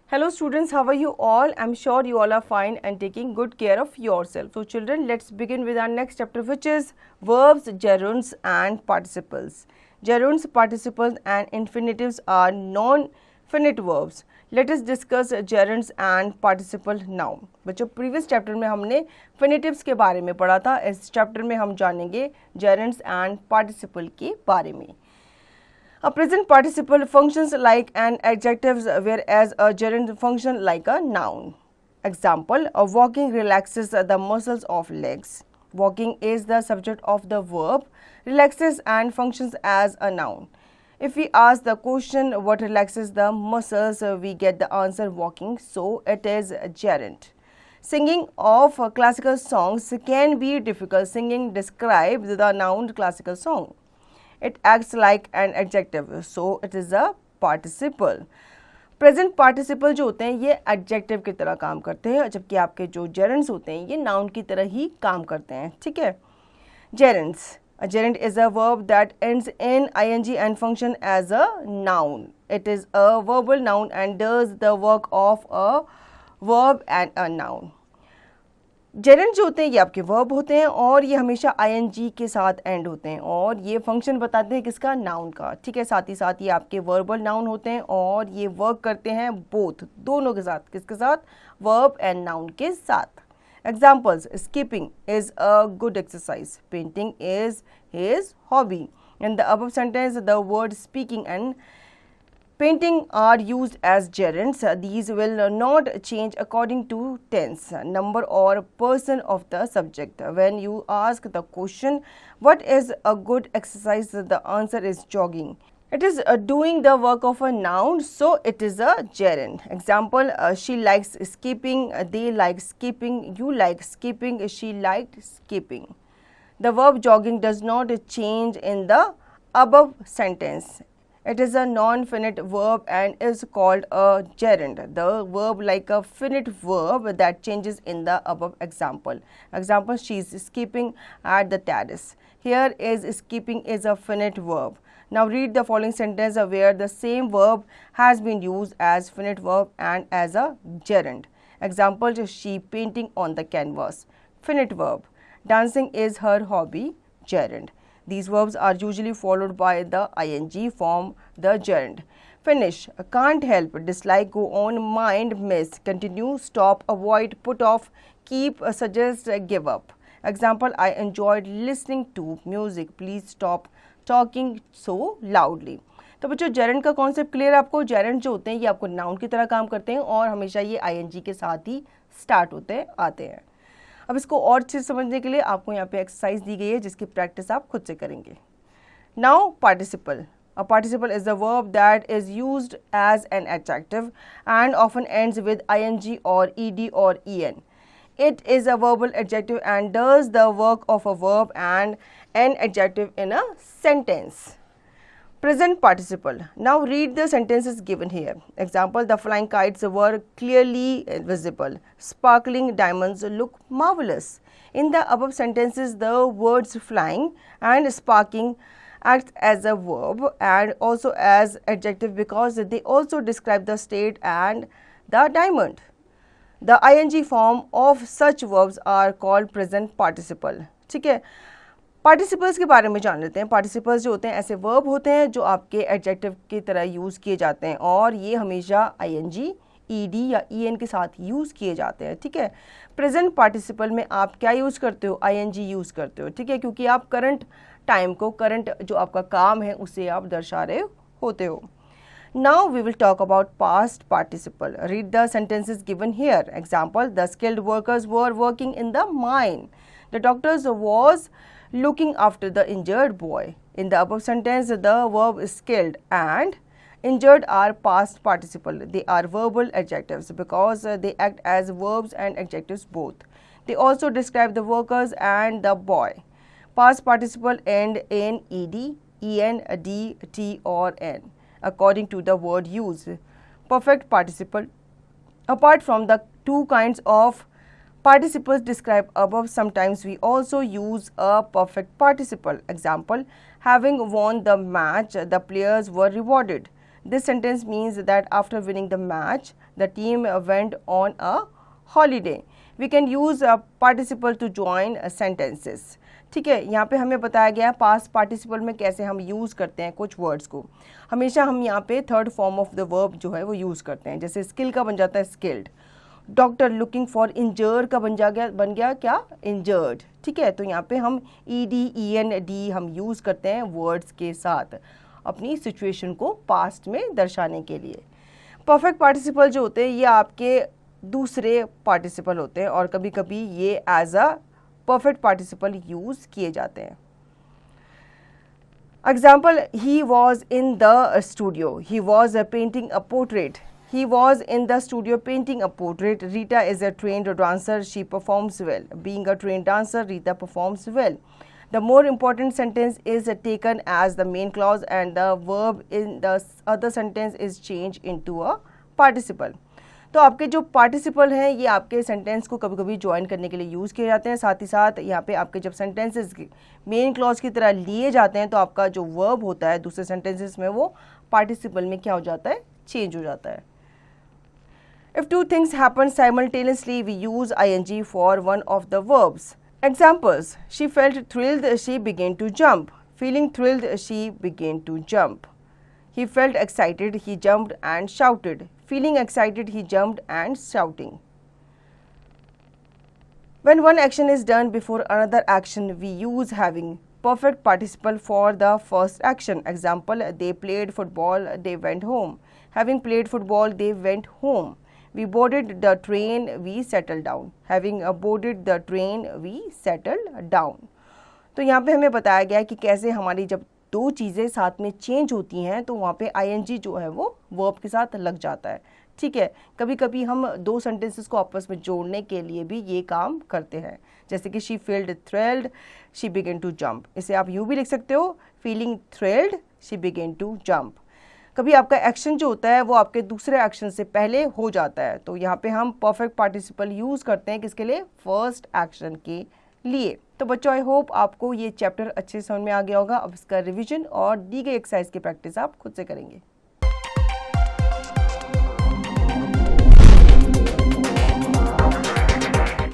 Hello students, how are you all? I'm sure you all are fine and taking good care of yourself. So children, let's begin with our next chapter, which is verbs, gerunds and participles. Gerunds, participles and infinitives are non-finite verbs. Let us discuss gerunds and participle now. बच्चों previous chapter में हमने finitives के बारे में पढ़ा था. इस chapter में हम जानेंगे gerunds and participle के बारे में. A present participle functions like an adjective, whereas a gerund functions like a noun. Example, walking relaxes the muscles of legs. Walking is the subject of the verb, relaxes and functions as a noun. If we ask the question what relaxes the muscles, we get the answer walking, so it is gerund. Singing of classical songs can be difficult. Singing describes the noun classical song. It acts like an adjective, so it is a participle. Present participle जो होते हैं ये adjective की तरह काम करते हैं, जबकि आपके जो जेरेंड्स होते हैं ये नाउन की तरह ही काम करते हैं. ठीक है. जेरेंड्स, a gerund is a verb that ends in ing and function as a noun. It is a verbal noun and does the work of a verb and a noun. Gerund जो होते हैं ये आपके वर्ब होते हैं और ये हमेशा आईएनजी के साथ एंड होते हैं और ये फंक्शन बताते हैं किसका, नाउन का. ठीक है. साथ ही साथ ये आपके वर्बल नाउन होते हैं और ये वर्क करते हैं बोथ, दोनों के साथ. किसके साथ, वर्ब एंड नाउन के साथ. Examples, skipping is a good exercise, painting is his hobby. In the above sentence the word speaking and painting are used as gerunds. These will not change according to tense, number or person of the subject. When you ask the question, what is a good exercise? The answer is jogging. It is doing the work of a noun, so it is a gerund. Example, she likes skipping, they like skipping, you like skipping, she liked skipping. The verb jogging does not change in the above sentence. It is a non-finite verb and is called a gerund. The verb like a finite verb that changes in the above example. Example, she is skipping at the terrace. Here is skipping is a finite verb. Now read the following sentence where the same verb has been used as finite verb and as a gerund. Example, she painting on the canvas. Finite verb. Dancing is her hobby. Gerund. These verbs are usually followed by the ing form, the gerund. Finish, can't help, dislike, go on, mind, miss, continue, stop, avoid, put off, keep, suggest, give up. Example, I enjoyed listening to music. Please stop talking so loudly. तो बच्चों gerund का concept clear है आपको. Gerund जो होते हैं ये आपको नाउन की तरह काम करते हैं और हमेशा ये आईएनजी के साथ ही स्टार्ट होते आते हैं. अब इसको और अच्छे से समझने के लिए आपको यहाँ पे एक्सरसाइज दी गई है जिसकी प्रैक्टिस आप खुद से करेंगे. Now participle. A participle is a verb that is used as an adjective and often ends with ing or ed or en. It is a verbal adjective and does the work of a verb and an adjective in a sentence. Present participle. Now read the sentences given here. Example, the flying kites were clearly visible. Sparkling diamonds look marvelous. In the above sentences, the words flying and sparkling acts as a verb and also as adjective because they also describe the state and the diamond. The ing form of such verbs are called present participle. ठीक है. Participles के बारे में जान लेते हैं. Participles जो होते हैं ऐसे वर्ब होते हैं जो आपके एडजेक्टिव की तरह यूज़ किए जाते हैं और ये हमेशा आईएनजी, ईडी या ईएन के साथ यूज़ किए जाते हैं. ठीक है. प्रेजेंट पार्टिसिपल में आप क्या यूज़ करते हो, आईएनजी यूज़ करते हो. ठीक है, क्योंकि आप करंट टाइम को, करंट जो आपका काम है उसे आप दर्शा रहे होते हो. Now we will talk about past participle. Read the sentences given here. Example, the skilled workers were working in the mine. The doctors was looking after the injured boy. In the above sentence, the verb skilled and injured are past participle. They are verbal adjectives because they act as verbs and adjectives both. They also describe the workers and the boy. Past participle end in ed, en, d, t or n according to the word used. Perfect participle. Apart from the two kinds of participles described above, sometimes we also use a perfect participle. Example, having won the match, the players were rewarded. This sentence means that after winning the match, the team went on a holiday. We can use a participle to join sentences. ठीक है, यहाँ पे हमें बताया गया है past participle में कैसे हम यूज़ करते हैं कुछ वर्ड्स को. हमेशा हम यहाँ पे third form of the verb जो है वो यूज़ करते हैं. जैसे स्किल का बन जाता है skilled. Doctor looking for injured का बन गया क्या, इंजर्ड. ठीक है, तो यहाँ पे हम ED हम यूज़ करते हैं वर्ड्स के साथ अपनी सिचुएशन को पास्ट में दर्शाने के लिए. परफेक्ट पार्टिसिपल जो होते हैं ये आपके दूसरे पार्टिसिपल होते हैं और कभी कभी ये as a perfect participle use किए जाते हैं. Example, he was in the studio, he was painting a portrait. He was in the studio painting a portrait. Rita is a trained dancer. She performs well. Being a trained dancer, Rita performs well. The more important sentence is taken as the main clause and the verb in the other sentence is changed into a participle. तो आपके जो participle हैं ये आपके sentence को कभी कभी join करने के लिए यूज़ किए जाते हैं. साथ ही साथ यहाँ पे आपके जब सेंटेंसेस मेन क्लॉज की तरह लिए जाते हैं तो आपका जो वर्ब होता है दूसरे सेंटेंसेस में वो पार्टिसिपल में क्या हो जाता है, चेंज हो जाता है. If two things happen simultaneously, we use ing for one of the verbs. Examples, she felt thrilled, she began to jump. Feeling thrilled, she began to jump. He felt excited, he jumped and shouted. Feeling excited, he jumped and shouting. When one action is done before another action, we use having perfect participle for the first action. Example, they played football, they went home. Having played football, they went home. We boarded the train, we settled down. Having boarded the train, we settled down. तो यहाँ पे हमें बताया गया है कि कैसे हमारी जब दो चीज़ें साथ में चेंज होती हैं तो वहाँ पे ing जो है वो वर्ब के साथ लग जाता है. ठीक है, कभी कभी हम दो सेंटेंसेस को आपस में जोड़ने के लिए भी ये काम करते हैं. जैसे कि she feeled thrilled, she began to jump. इसे आप यूँ भी लिख सकते हो, feeling thrilled, she began to jump. कभी आपका एक्शन जो होता है वो आपके दूसरे एक्शन से पहले हो जाता है तो यहाँ पे हम परफेक्ट पार्टिसिपल यूज़ करते हैं किसके लिए, फर्स्ट एक्शन के लिए. तो बच्चों आई होप आपको ये चैप्टर अच्छे समझ में आ गया होगा. अब इसका रिवीजन और दी गई एक्सरसाइज की प्रैक्टिस आप खुद से करेंगे.